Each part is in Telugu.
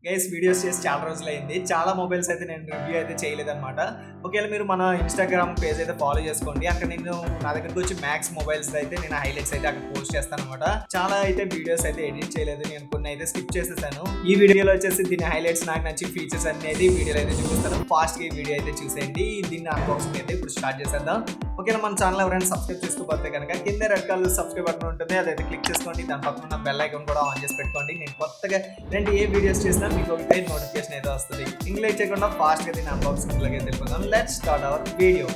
గైస్ వీడియోస్ చేసి చాలా రోజులైంది. చాలా మొబైల్స్ అయితే నేను రివ్యూ అయితే చేయలేదన్నమాట. ఒకవేళ మీరు మన ఇన్‌స్టాగ్రామ్ పేజ్ అయితే ఫాలో చేసుకోండి. అక్కడ నేను నా దగ్గరికి వచ్చి మ్యాక్స్ మొబైల్స్ అయితే నేను హైలైట్స్ అయితే అక్కడ పోస్ట్ చేస్తానన్నమాట. చాలా అయితే వీడియోస్ అయితే ఎడిట్ చేయలేదు. నేను కొన్ని అయితే స్కిప్ చేసేసాను. ఈ వీడియోలో వచ్చేసి దీని హైలైట్స్ నాకు నచ్చిన ఫీచర్స్ అనేది వీడియోలో అయితే చూపిస్తాను. ఫాస్ట్‌గా ఈ వీడియో అయితే చూసేయండి. దీన్ని అన్బాక్సింగ్ అయితే ఇప్పుడు స్టార్ట్ చేసేద్దాం. ఒకవేళ మన ఛానల్ ఎవరైనా సబ్స్క్రైబ్ చేసుకోకపోతే కనుక కింద రెడ్ కలర్ సబ్స్క్రైబ్ బటన్ ఉంటుంది, అదైతే క్లిక్ చేసుకోండి. దాని పక్కన ఉన్న బెల్ ఐకాన్ కూడా ఆన్ చేసి పెట్టుకోండి. నేను కొత్తగా ఇలాంటి ఏ వీడియోస్ చేసినా మీకు ఒకటే నోటిఫికేషన్ అయితే వస్తుంది. ఇంకా లేట్ చేయకుండా ఫాస్ట్గా దీన్ని అన్బాక్సింగ్ లాగా వెళ్ళిపోదాం. Let's start our video.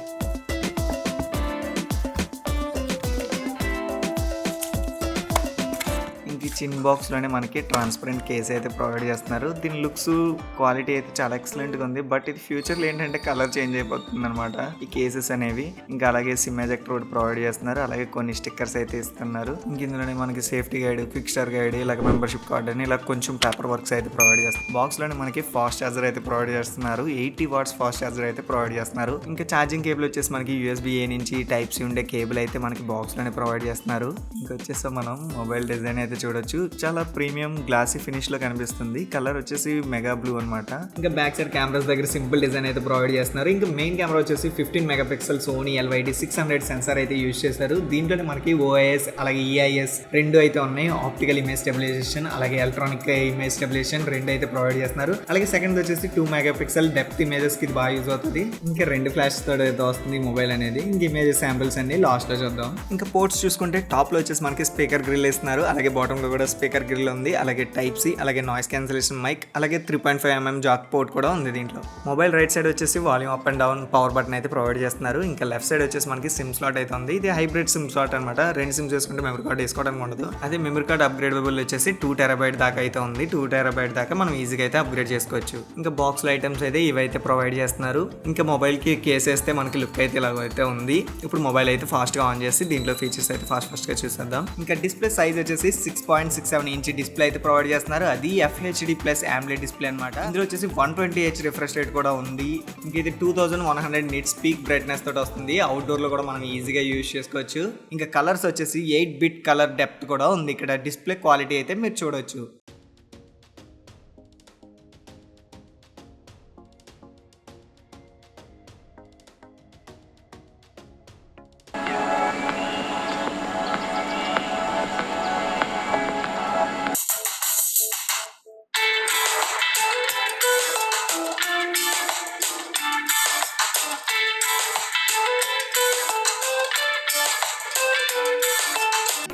చిన్ బాక్స్లోనే మనకి ట్రాన్స్పరెంట్ కేస్ అయితే ప్రొవైడ్ చేస్తున్నారు. దీని లుక్స్ క్వాలిటీ అయితే చాలా ఎక్సలెంట్గా ఉంది. బట్ ఇది ఫ్యూచర్లో ఏంటంటే కలర్ చేంజ్ అయిపోతుంది అనమాట ఈ కేసెస్ అనేవి. ఇంకా అలాగే సిమ్ ఎజెక్టర్ కూడా ప్రొవైడ్ చేస్తున్నారు. అలాగే కొన్ని స్టిక్కర్స్ అయితే ఇస్తున్నారు. ఇంక ఇందులోనే మనకి సేఫ్టీ గైడ్, ఫిక్స్చర్ గైడ్, ఇలాగ మెంబర్షిప్ కార్డ్ అని ఇలా కొంచెం పేపర్ వర్క్స్ అయితే ప్రొవైడ్ చేస్తారు. బాక్స్లోనే మనకి ఫాస్ట్ ఛార్జర్ అయితే ప్రొవైడ్ చేస్తున్నారు. 80 వాట్స్ ఫాస్ట్ ఛార్జర్ అయితే ప్రొవైడ్ చేస్తున్నారు. ఇంకా ఛార్జింగ్ కేబుల్ వచ్చేసి మనకి USB A నుంచి టైప్ C ఉండే కేబుల్ అయితే మనకి బాక్స్లోనే ప్రొవైడ్ చేస్తున్నారు. ఇంకా వచ్చేసి మనం మొబైల్ డిజైన్ అయితే చూడొచ్చు. చాలా ప్రీమియం గ్లాసీ ఫినిష్ లో కనిపిస్తుంది. కలర్ వచ్చేసి మెగా బ్లూ అనమాట. ఇంకా బ్యాక్ సైడ్ కెమెరాస్ దగ్గర సింపుల్ డిజైన్ అయితే ప్రొవైడ్ చేస్తున్నారు. ఇంకా మెయిన్ కెమెరా వచ్చేసి 15 మెగాపిక్సెల్ సోనీ LYD 600 సెన్సార్ అయితే యూజ్ చేశారు. దీంట్లోనే మనకి OIS అలాగే EIS రెండు అయితే ఉన్నాయి. ఆప్టికల్ ఇమేజ్ స్టెబిలైజేషన్ అలాగే ఎలక్ట్రానిక్ ఇమేజ్ స్టెబిలైజేషన్ రెండు అయితే ప్రొవైడ్ చేస్తున్నారు. అలాగే సెకండ్ వచ్చేసి 2 మెగాపిక్సెల్ డెప్త్ ఇమేజెస్ కి బాగా యూజ్ అవుతుంది. ఇంకా 2 ఫ్లాష్ తోటి అయితే వస్తుంది మొబైల్ అనేది. ఇంక ఇమేజ్ శాంపిల్స్ అన్ని లాస్ట్ లో చూద్దాం. ఇంకా పోర్ట్స్ చూసుకుంటే టాప్ లో వచ్చేసి మనకి స్పీకర్ గ్రిల్ ఇస్తున్నారు. అలాగే బాటమ్ లో కూడా స్పీకర్ గ్రిల్ ఉంది. అలాగే టైప్ C, అలాగే నాయిస్ క్యాన్సిలేషన్ మైక్, అలాగే 3.5mm జాక్ పోర్ట్ కూడా ఉంది దీంట్లో. మొబైల్ రైట్ సైడ్ వచ్చేసి volume up and down power button అయితే ప్రొవైడ్ చేస్తున్నారు. ఇంకా లెఫ్ట్ సైడ్ వచ్చేసి మనకి సిమ్ స్లాట్ అయితే ఉంది. ఇది హైబ్రిడ్ సిమ్ స్లాట్ అనమాట. 2 సిమ్స్ వేసుకుంటే మెమరీ కార్డ్ వేసుకోవడానికి ఉండదు. అదే మెమరీ కార్డ్ అప్గ్రేడబుల్ వచ్చేసి 2 TB దాకా అయితే ఉంది. 2 TB దాకా మనం ఈజీగా అయితే అప్గ్రేడ్ చేసుకోవచ్చు. ఇంకా బాక్స్ లో ఐటమ్స్ అయితే ఇవైతే ప్రొవైడ్ చేస్తున్నారు. ఇంకా మొబైల్ కి కేస్ వేస్తే మనకి లుక్ అయితే ఇలాగైతే ఉంది. ఇప్పుడు మొబైల్ అయితే ఫాస్ట్ గా ఆన్ చేసి దీంట్లో ఫీచర్స్ అయితే ఫాస్ట్ గా చూసేద్దాం. ఇంకా డిస్ప్లే సైజ్ వచ్చేసి 6.67 ఇంచ్ డిస్ప్లే అయితే ప్రొవైడ్ చేస్తున్నారు. అది FHD+ AMOLED డిస్ప్లే అనమాట. ఇందులో వచ్చేసి 120Hz రిఫ్రెష్ రేట్ కూడా ఉంది. ఇంకా ఇది 2100 నిట్స్ పీక్ బ్రైట్నెస్ తోటి వస్తుంది. అవుట్డోర్ లో కూడా మనం ఈజీగా యూజ్ చేసుకోవచ్చు. ఇంకా కలర్స్ వచ్చేసి 8-bit కలర్ డెప్త్ కూడా ఉంది. ఇక్కడ డిస్ప్లే క్వాలిటీ అయితే మీరు చూడొచ్చు.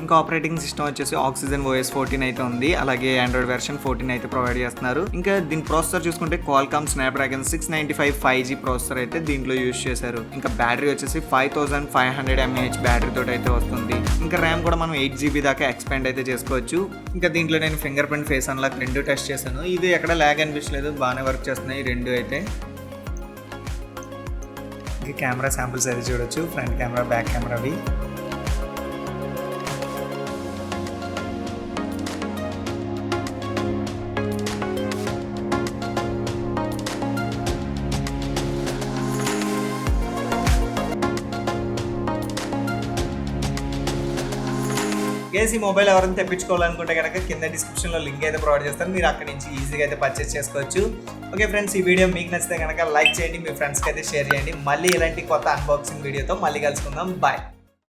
ఇంకా ఆపరేటింగ్ సిస్టమ్ వచ్చేసి ఆక్సిజన్ OS 14 అయితే ఉంది. అలాగే ఆండ్రాయిడ్ వెర్షన్ 14 అయితే ప్రొవైడ్ చేస్తున్నారు. ఇంకా దీని ప్రాసెసర్ చూసుకుంటే Qualcomm Snapdragon 695 5G ప్రాసెసర్ అయితే దీంట్లో యూజ్ చేశారు. ఇంకా బ్యాటరీ వచ్చేసి 5500 mAh బ్యాటరీ తోటి అయితే వస్తుంది. ఇంకా ర్యామ్ కూడా మనం 8GB దాకా ఎక్స్పాండ్ అయితే చేసుకోవచ్చు. ఇంకా దీంట్లో నేను ఫింగర్ ప్రింట్, ఫేస్ అన్లాక్ రెండు టెస్ట్ చేశాను. ఇది ఎక్కడ ల్యాగ్ అనిపించలేదు, బాగానే వర్క్ చేస్తున్నాయి రెండు అయితే. ఇంకా కెమెరా శాంపుల్స్ అయితే చూడొచ్చు. ఫ్రంట్ కెమెరా, బ్యాక్ కెమెరావి. గైస్ ఈ మొబైల్ ఎవరైనా తెప్పించుకోవాలనుకుంటే కనుక కింద డిస్క్రిప్షన్లో లింక్ అయితే ప్రొవైడ్ చేస్తారు. మీరు అక్కడి నుంచి ఈజీగా అయితే పర్చేస్ చేసుకోవచ్చు. ఓకే ఫ్రెండ్స్, ఈ వీడియో మీకు నచ్చితే కనుక లైక్ చేయండి, మీ ఫ్రెండ్స్కి అయితే షేర్ చేయండి. మళ్ళీ ఇలాంటి కొత్త అన్బాక్సింగ్ వీడియోతో మళ్ళీ కలుసుకుందాం. బాయ్.